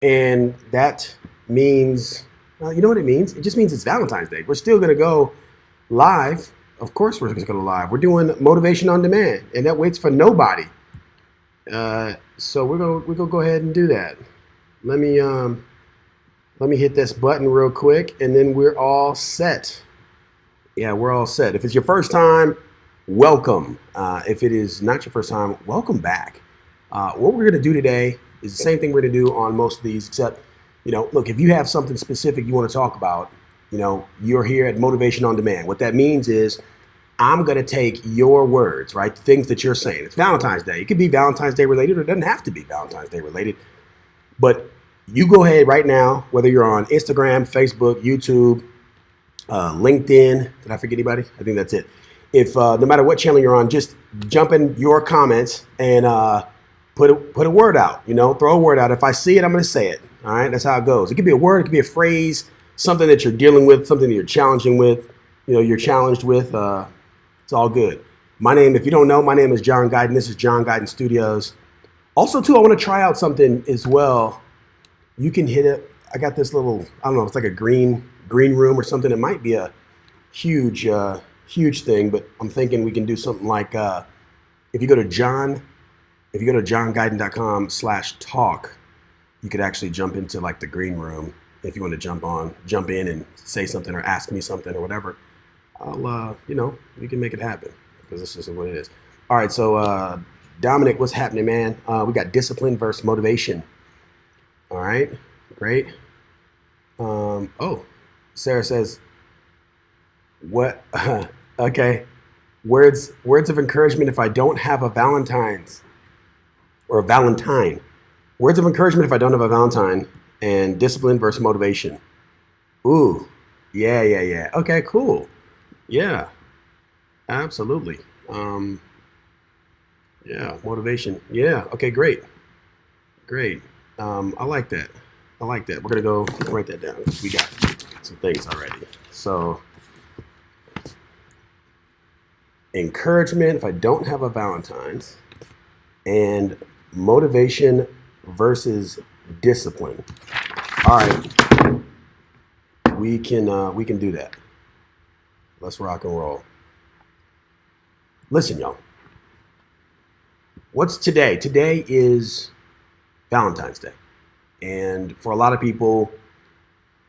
And that means, well, you know what it means? It just means it's Valentine's Day. We're still going to go live. Of course, we're going to go live. We're doing motivation on demand, and that waits for nobody. So we're gonna go ahead and do that. Let me let me hit this button real quick, and then we're all set. Yeah, we're all set. If it's your first time, welcome. If it is not your first time, welcome back. What we're going to do today is the same thing we're going to do on most of these, except, look, if you have something specific you want to talk about, you're here at Motivation on Demand. What that means is I'm going to take your words, right? The things that you're saying. It's Valentine's Day. It could be Valentine's Day related, or it doesn't have to be Valentine's Day related. But you go ahead right now, whether you're on Instagram, Facebook, YouTube, LinkedIn. Did I forget anybody? I think that's it. If no matter what channel you're on, just jump in your comments and put a word out. Throw a word out. If I see it, I'm going to say it. All right, that's how it goes. It could be a word, it could be a phrase, something that you're dealing with, something that you're challenging with. You're challenged with. It's all good. If you don't know, my name is John Guyton. This is John Guyton Studios. Also, too, I want to try out something as well. You can hit it. I got this little, I don't know, it's like a green room or something. It might be a huge thing, but I'm thinking we can do something like if you go to johnguyton.com/talk, you could actually jump into like the green room. If you want to jump in and say something or ask me something or whatever, I'll we can make it happen, because this is what it is. All right, so Dominic, what's happening, man? We got discipline versus motivation. All right, great. Sarah says, what? Okay. Words of encouragement if I don't have a Valentine's or a Valentine. Words of encouragement if I don't have a Valentine, and discipline versus motivation. Ooh, yeah. Okay, cool. Yeah, absolutely. Yeah, motivation. Yeah. Okay, great. I like that. We're gonna go write that down. We got some things already. So, encouragement if I don't have a Valentine's, and motivation versus discipline. All right, we can do that. Let's rock and roll. Listen, y'all. What's today? Today is Valentine's Day. And for a lot of people,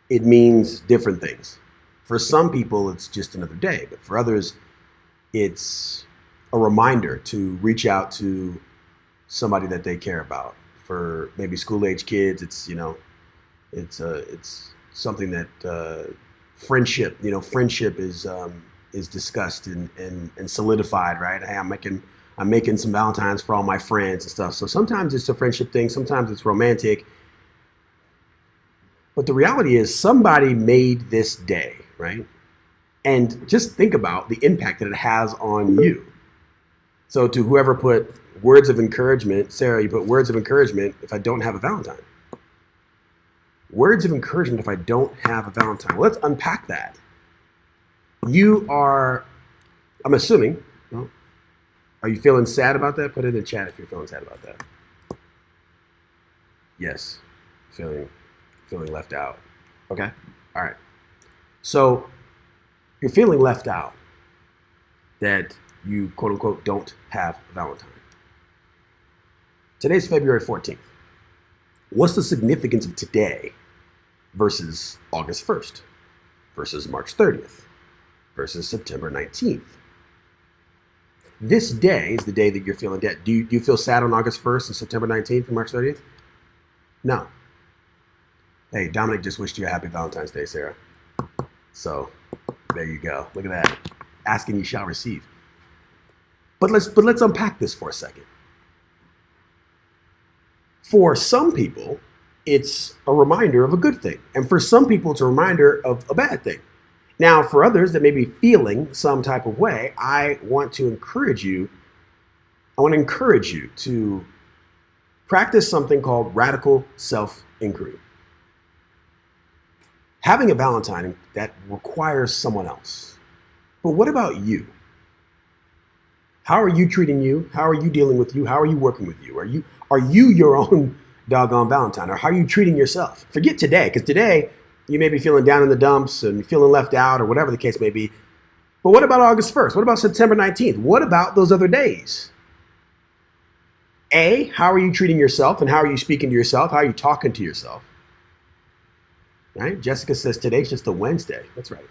it means different things. For some people, it's just another day. But for others, it's a reminder to reach out to somebody that they care about. For maybe school-age kids, it's something that friendship is discussed and solidified, right? Hey, I'm making some Valentines for all my friends and stuff. So sometimes it's a friendship thing, sometimes it's romantic. But the reality is somebody made this day, right? And just think about the impact that it has on you. So to whoever put words of encouragement, Sarah, you put words of encouragement if I don't have a Valentine. Words of encouragement if I don't have a Valentine. Well, let's unpack that. I'm assuming, are you feeling sad about that? Put it in the chat if you're feeling sad about that. Yes, feeling left out. Okay, all right. So you're feeling left out that you, quote unquote, don't have a Valentine. Today's February 14th. What's the significance of today versus August 1st, versus March 30th, versus September 19th? This day is the day that you're feeling dead. Do you feel sad on August 1st and September 19th and March 30th? No. Hey, Dominic just wished you a happy Valentine's Day, Sarah. So there you go. Look at that. Asking you shall receive. But let's unpack this for a second. For some people, it's a reminder of a good thing. And for some people, it's a reminder of a bad thing. Now, for others that may be feeling some type of way, I want to encourage you to practice something called radical self-inquiry. Having a Valentine, that requires someone else. But what about you? How are you treating you? How are you dealing with you? How are you working with you? Are you your own doggone Valentine? Or how are you treating yourself? Forget today, because today you may be feeling down in the dumps and feeling left out or whatever the case may be. But what about August 1st? What about September 19th? What about those other days? A, how are you treating yourself and how are you speaking to yourself? How are you talking to yourself? Right? Jessica says today's just a Wednesday. That's right.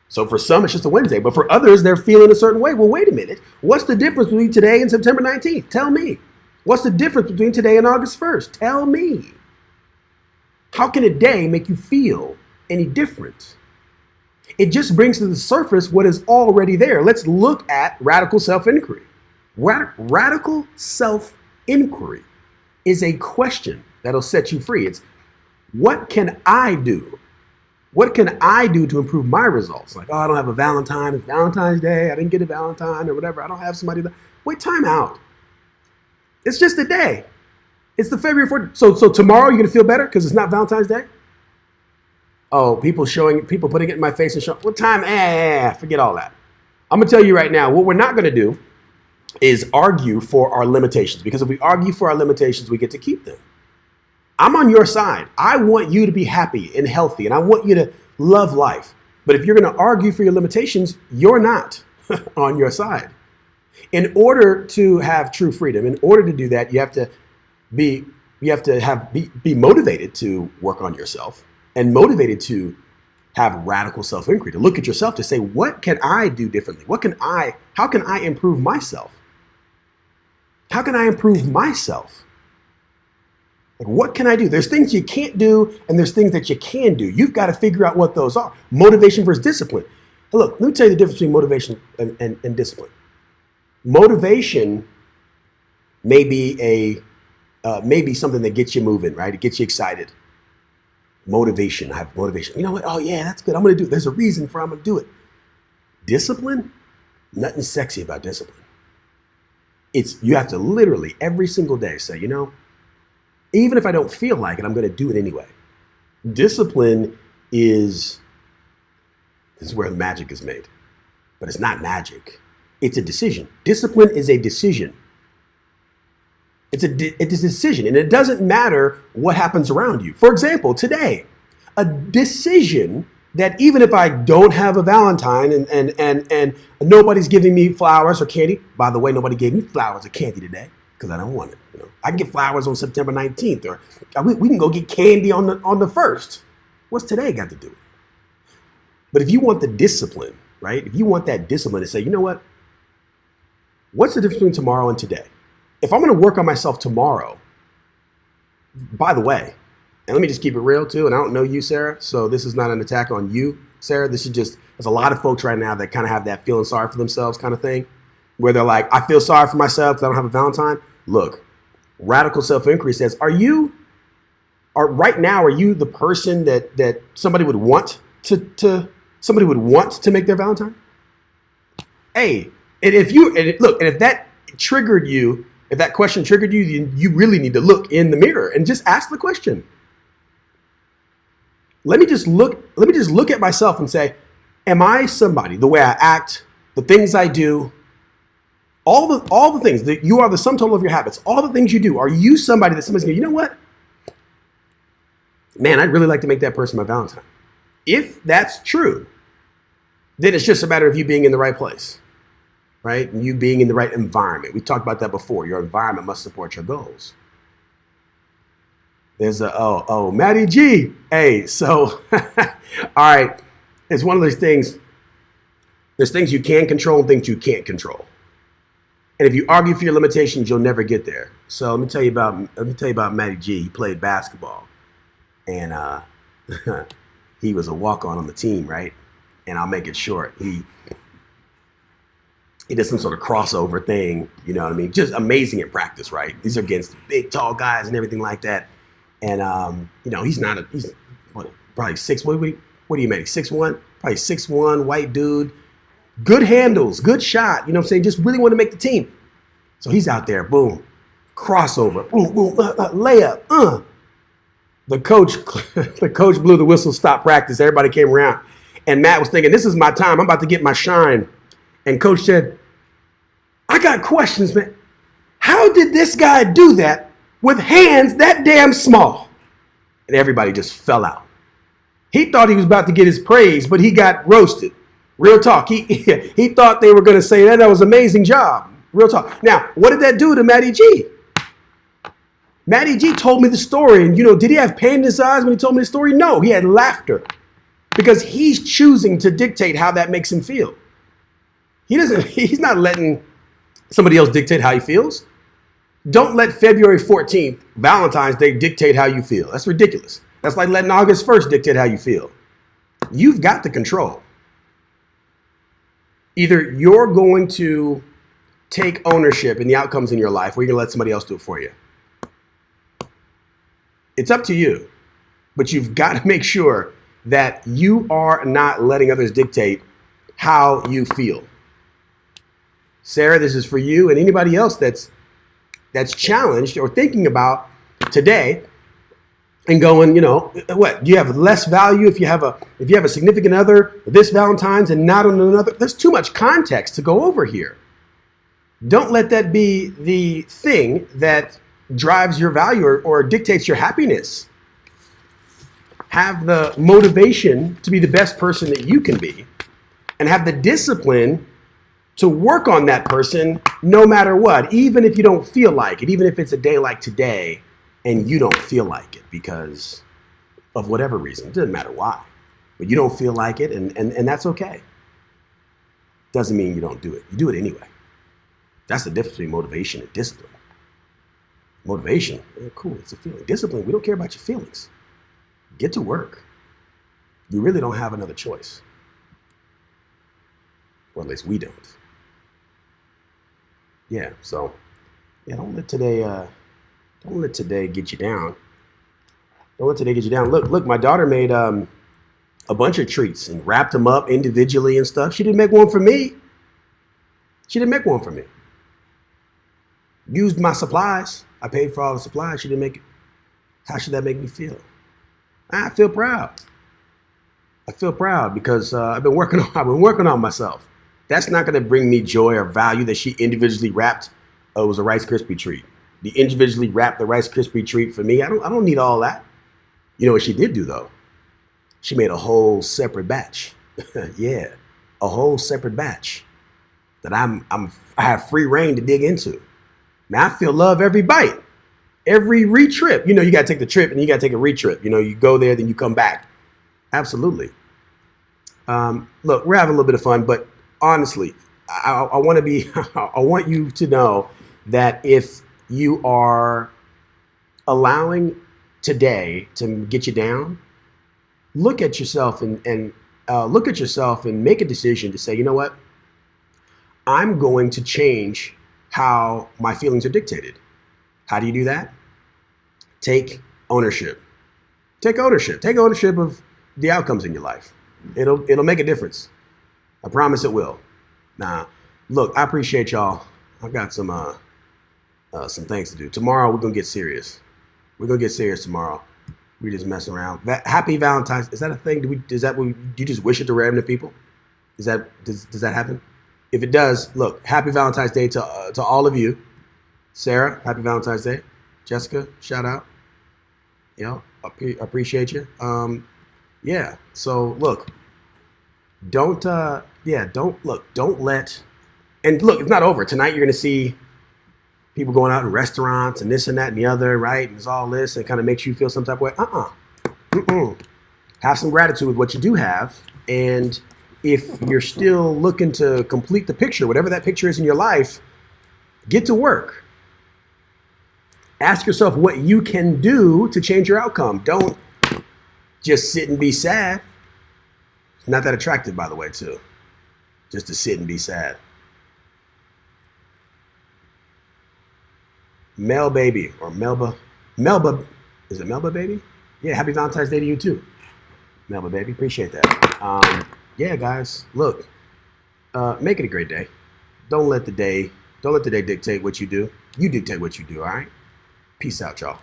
So for some, it's just a Wednesday. But for others, they're feeling a certain way. Well, wait a minute. What's the difference between today and September 19th? Tell me. What's the difference between today and August 1st? Tell me. How can a day make you feel any different? It just brings to the surface what is already there. Let's look at radical self-inquiry. Radical self-inquiry is a question that'll set you free. It's, what can I do? What can I do to improve my results? Like, oh, I don't have a Valentine. It's Valentine's Day. I didn't get a Valentine or whatever. I don't have somebody that... Wait, time out. It's just a day. It's the February 4th. So tomorrow you're going to feel better because it's not Valentine's Day? Oh, people putting it in my face and showing, what time? Forget all that. I'm going to tell you right now, what we're not going to do is argue for our limitations, because if we argue for our limitations, we get to keep them. I'm on your side. I want you to be happy and healthy, and I want you to love life. But if you're going to argue for your limitations, you're not on your side. In order to have true freedom, in order to do that, you have to be motivated to work on yourself and motivated to have radical self-inquiry, to look at yourself, to say, what can I do differently? How can I improve myself? How can I improve myself? Like, what can I do? There's things you can't do and there's things that you can do. You've got to figure out what those are. Motivation versus discipline. Look, let me tell you the difference between motivation and discipline. Motivation may be something that gets you moving, right? It gets you excited. Motivation, I have motivation. You know what? Oh yeah, that's good. I'm going to do it. There's a reason for I'm going to do it. Discipline, nothing sexy about discipline. You have to literally every single day say, you know, even if I don't feel like it, I'm going to do it anyway. Discipline is where the magic is made, but it's not magic. It's a decision. Discipline is a decision. It's a decision, and it doesn't matter what happens around you. For example, today, a decision that even if I don't have a Valentine and nobody's giving me flowers or candy, by the way, nobody gave me flowers or candy today because I don't want it. You know, I can get flowers on September 19th, or we can go get candy on the 1st. What's today got to do with it? But if you want the discipline, right? If you want that discipline to say, you know what? What's the difference between tomorrow and today? If I'm going to work on myself tomorrow, by the way, and let me just keep it real too, and I don't know you, Sarah, so this is not an attack on you, Sarah. This is just, there's a lot of folks right now that kind of have that feeling sorry for themselves kind of thing, where they're like, I feel sorry for myself because I don't have a Valentine. Look, radical self-inquiry says, right now, are you the person that somebody would want to make their Valentine? Hey, if that triggered you, if that question triggered you, you really need to look in the mirror and just ask the question. Let me just look at myself and say, am I somebody, the way I act, the things I do, all the things that you are the sum total of your habits, all the things you do, are you somebody that somebody's going, you know what? Man, I'd really like to make that person my Valentine. If that's true, then it's just a matter of you being in the right place. Right? And you being in the right environment. We talked about that before. Your environment must support your goals. There's Maddie G. Hey, so, all right. It's one of those things. There's things you can control and things you can't control. And if you argue for your limitations, you'll never get there. So let me tell you about Maddie G. He played basketball. And he was a walk-on on the team, right? And I'll make it short. He did some sort of crossover thing, you know what I mean? Just amazing at practice, right? These are against big, tall guys and everything like that. And, he's probably 6, what do you make, 6'1"? Probably 6'1", white dude. Good handles, good shot, you know what I'm saying? Just really want to make the team. So he's out there, boom, crossover, boom, boom, layup, The coach blew the whistle, stopped practice. Everybody came around. And Matt was thinking, this is my time. I'm about to get my shine. And coach said, I got questions, man. How did this guy do that with hands that damn small. And everybody just fell out. He thought he was about to get his praise, but he got roasted. Real talk. He thought they were going to say that was an amazing job. Real talk. Now, what did that do to Matty G? Matty G told me the story, and did he have pain in his eyes when he told me the story? No, he had laughter, because he's choosing to dictate how that makes him feel. He's not letting somebody else dictate how he feels. Don't let February 14th, Valentine's Day, dictate how you feel. That's ridiculous. That's like letting August 1st dictate how you feel. You've got the control. Either you're going to take ownership in the outcomes in your life, or you're going to let somebody else do it for you. It's up to you, but you've got to make sure that you are not letting others dictate how you feel. Sarah, this is for you and anybody else that's challenged or thinking about today and going, what? Do you have less value if you have a significant other this Valentine's and not on another? There's too much context to go over here. Don't let that be the thing that drives your value or dictates your happiness. Have the motivation to be the best person that you can be, and have the discipline to work on that person no matter what, even if you don't feel like it, even if it's a day like today and you don't feel like it because of whatever reason. It doesn't matter why, but you don't feel like it, and that's okay. Doesn't mean you don't do it. You do it anyway. That's the difference between motivation and discipline. Motivation, cool, it's a feeling. Discipline, we don't care about your feelings. Get to work. You really don't have another choice. Or at least we don't. Yeah, so don't let today get you down. Don't let today get you down. Look, my daughter made a bunch of treats and wrapped them up individually and stuff. She didn't make one for me. Used my supplies. I paid for all the supplies. She didn't make it. How should that make me feel? I feel proud. I feel proud because I've been working on myself. That's not going to bring me joy or value that she individually wrapped. Oh, it was a Rice Krispie treat. The individually wrapped the Rice Krispie treat for me. I don't need all that. You know what she did do though? She made a whole separate batch. Yeah, a whole separate batch that I have free reign to dig into. Now I feel love every bite, every re-trip. You got to take the trip and you got to take a re-trip. You go there, then you come back. Absolutely. Look, we're having a little bit of fun, but honestly, I want you to know that if you are allowing today to get you down, look at yourself and make a decision to say, you know what? I'm going to change how my feelings are dictated. How do you do that? Take ownership. Take ownership. Take ownership of the outcomes in your life. It'll make a difference. I promise it will. Now, look, I appreciate y'all. I've got some things to do. Tomorrow we're gonna get serious. We're gonna get serious tomorrow. We just mess around. Happy Valentine's. Is that a thing? Do you just wish it to random people? Does that happen? If it does, look, happy Valentine's Day to all of you. Sarah, happy Valentine's Day. Jessica, shout out. Appreciate you. Yeah. So look, don't let, and look, it's not over. Tonight you're gonna see people going out in restaurants and this and that and the other, right? And it's all this, and it kind of makes you feel some type of way. Have some gratitude with what you do have, and if you're still looking to complete the picture, whatever that picture is in your life, get to work. Ask yourself what you can do to change your outcome. Don't just sit and be sad. It's not that attractive, by the way, too. Just to sit and be sad. Mel Baby or Melba, is it Melba Baby? Yeah, happy Valentine's Day to you too. Melba Baby, appreciate that. Yeah, guys, look, make it a great day. Don't let the day dictate what you do. You dictate what you do, all right? Peace out, y'all.